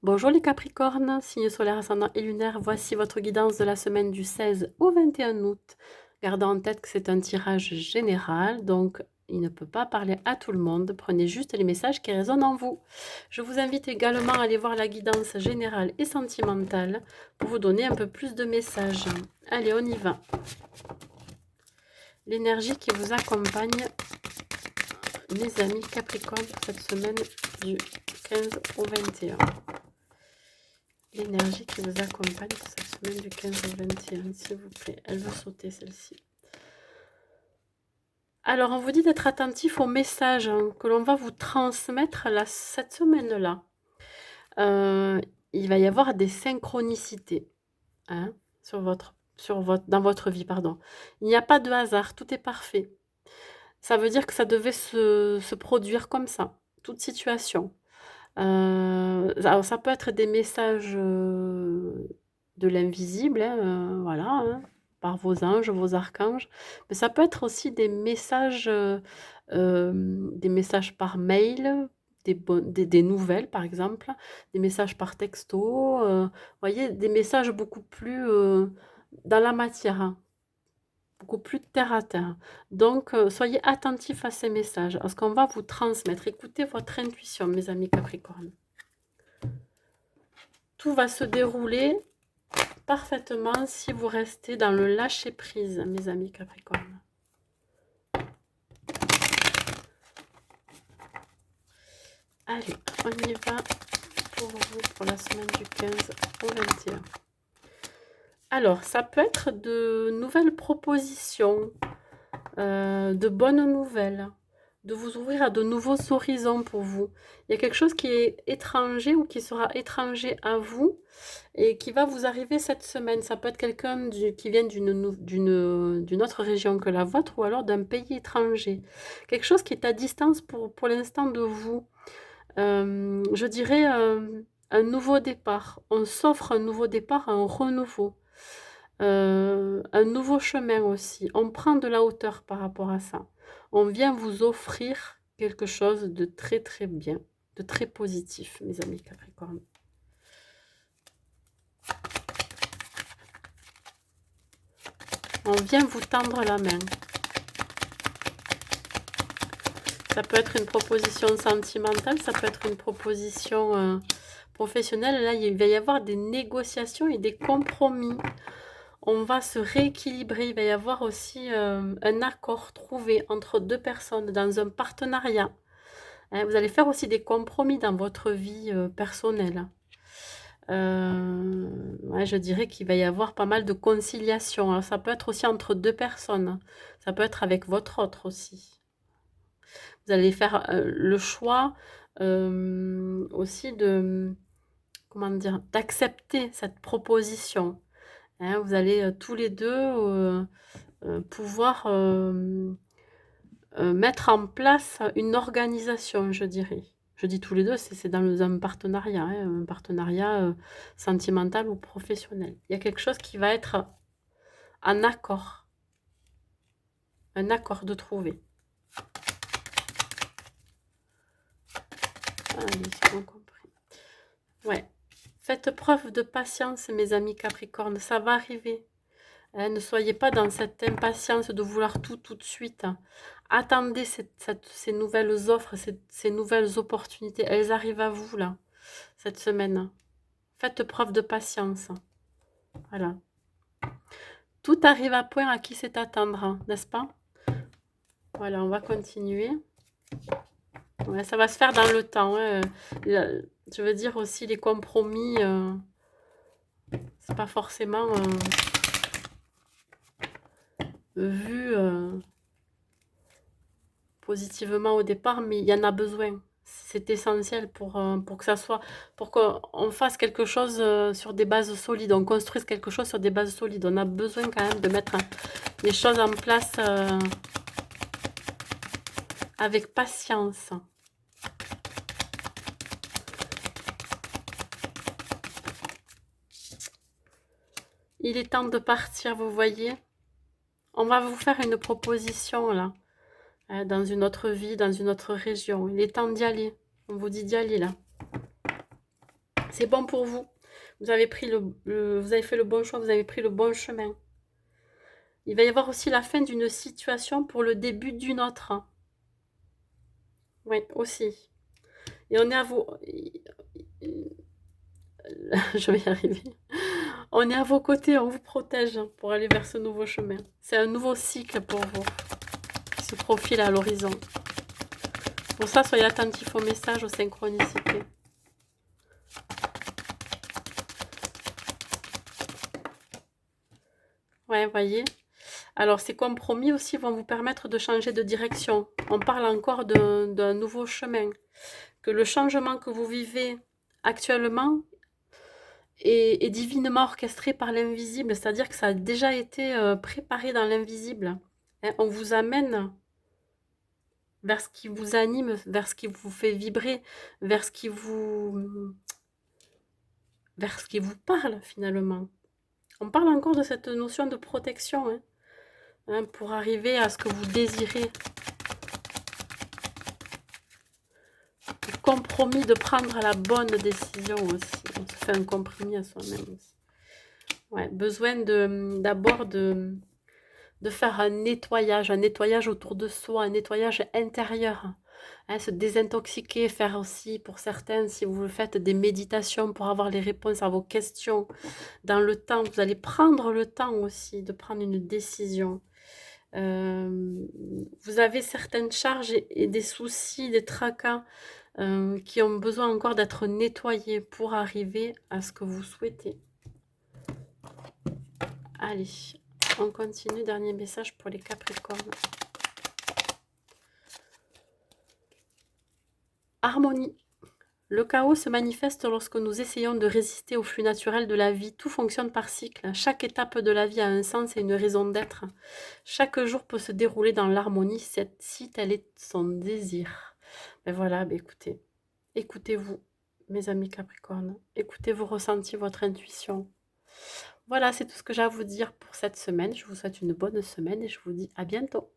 Bonjour les Capricornes, signe solaire ascendant et lunaire, voici votre guidance de la semaine du 16 au 21 août. Gardez en tête que c'est un tirage général, donc il ne peut pas parler à tout le monde. Prenez juste les messages qui résonnent en vous. Je vous invite également à aller voir la guidance générale et sentimentale pour vous donner un peu plus de messages. Allez, on y va. L'énergie qui vous accompagne, mes amis Capricornes, pour cette semaine du 15 au 21. L'énergie qui vous accompagne pour cette semaine du 15 au 21, s'il vous plaît. Elle veut sauter, celle-ci. Alors, on vous dit d'être attentif aux messages que l'on va vous transmettre cette semaine-là. Il va y avoir des synchronicités dans votre vie. Pardon. Il n'y a pas de hasard, tout est parfait. Ça veut dire que ça devait se produire comme ça, toute situation. Alors ça peut être des messages de l'invisible, voilà, par vos anges, vos archanges, mais ça peut être aussi des messages par mail, des nouvelles par exemple, des messages par texto, voyez, des messages beaucoup plus dans la matière, hein, beaucoup plus terre à terre. Donc, soyez attentifs à ces messages, à ce qu'on va vous transmettre. Écoutez votre intuition, mes amis Capricornes. Tout va se dérouler parfaitement si vous restez dans le lâcher-prise, mes amis Capricorne. Allez, on y va pour vous pour la semaine du 15 au 21. Alors, ça peut être de nouvelles propositions, de bonnes nouvelles, de vous ouvrir à de nouveaux horizons pour vous. Il y a quelque chose qui est étranger ou qui sera étranger à vous et qui va vous arriver cette semaine. Ça peut être quelqu'un qui vient d'une autre région que la vôtre ou alors d'un pays étranger. Quelque chose qui est à distance pour l'instant de vous. Je dirais un nouveau départ. On s'offre un nouveau départ, un renouveau. Un nouveau chemin aussi. On prend de la hauteur par rapport à ça. On vient vous offrir quelque chose de très très bien, de très positif, mes amis Capricorne. On vient vous tendre la main. Ça peut être une proposition sentimentale, ça peut être une proposition professionnelle. Là, il va y avoir des négociations et des compromis. On va se rééquilibrer. Il va y avoir aussi un accord trouvé entre deux personnes dans un partenariat. Vous allez faire aussi des compromis dans votre vie personnelle. Je dirais qu'il va y avoir pas mal de conciliation. Alors, ça peut être aussi entre deux personnes. Ça peut être avec votre autre aussi. Vous allez faire le choix aussi comment dire, d'accepter cette proposition. Vous allez tous les deux pouvoir mettre en place une organisation, je dirais. Je dis tous les deux, c'est dans un partenariat, un partenariat sentimental ou professionnel. Il y a quelque chose qui va être en accord, un accord de trouver. Allez, c'est bon compris. Ouais. Faites preuve de patience, mes amis Capricorne, ça va arriver. Ne soyez pas dans cette impatience de vouloir tout de suite. Attendez ces nouvelles offres, ces nouvelles opportunités. Elles arrivent à vous, là, cette semaine. Faites preuve de patience. Voilà. Tout arrive à point à qui sait attendre, n'est-ce pas? Voilà, on va continuer. Ouais, ça va se faire dans le temps. Je veux dire aussi, les compromis, c'est pas forcément vu positivement au départ, mais il y en a besoin. C'est essentiel pour que ça soit, pour qu'on fasse quelque chose sur des bases solides, on construise quelque chose sur des bases solides. On a besoin quand même de mettre les choses en place avec patience. Il est temps de partir, vous voyez. On va vous faire une proposition là, dans une autre vie, dans une autre région. Il est temps d'y aller. On vous dit d'y aller là. C'est bon pour vous. Vous avez pris vous avez fait le bon choix, vous avez pris le bon chemin. Il va y avoir aussi la fin d'une situation pour le début d'une autre. Oui, aussi. Et on est à vos... Je vais y arriver. On est à vos côtés, on vous protège pour aller vers ce nouveau chemin. C'est un nouveau cycle pour vous qui se profile à l'horizon. Pour ça, soyez attentifs aux messages, aux synchronicités. Ouais, voyez. Alors, ces compromis aussi vont vous permettre de changer de direction. On parle encore d'un nouveau chemin. Que le changement que vous vivez actuellement est divinement orchestré par l'invisible, c'est-à-dire que ça a déjà été préparé dans l'invisible. Hein, on vous amène vers ce qui vous anime, vers ce qui vous fait vibrer, vers ce qui vous parle finalement. On parle encore de cette notion de protection, hein, pour arriver à ce que vous désirez. Le compromis de prendre la bonne décision aussi. On se fait un compromis à soi-même aussi. Ouais, besoin d'abord de faire un nettoyage autour de soi, un nettoyage intérieur. Hein, se désintoxiquer, faire aussi pour certains, si vous faites des méditations pour avoir les réponses à vos questions dans le temps, vous allez prendre le temps aussi de prendre une décision. Vous avez certaines charges et des soucis, des tracas qui ont besoin encore d'être nettoyés pour arriver à ce que vous souhaitez. Allez, on continue. Dernier message pour les Capricornes. Harmonie. Le chaos se manifeste lorsque nous essayons de résister au flux naturel de la vie. Tout fonctionne par cycle. Chaque étape de la vie a un sens et une raison d'être. Chaque jour peut se dérouler dans l'harmonie si tel est son désir. Ben voilà, ben écoutez. Écoutez-vous, mes amis Capricornes. Écoutez vos ressentis, votre intuition. Voilà, c'est tout ce que j'ai à vous dire pour cette semaine. Je vous souhaite une bonne semaine et je vous dis à bientôt.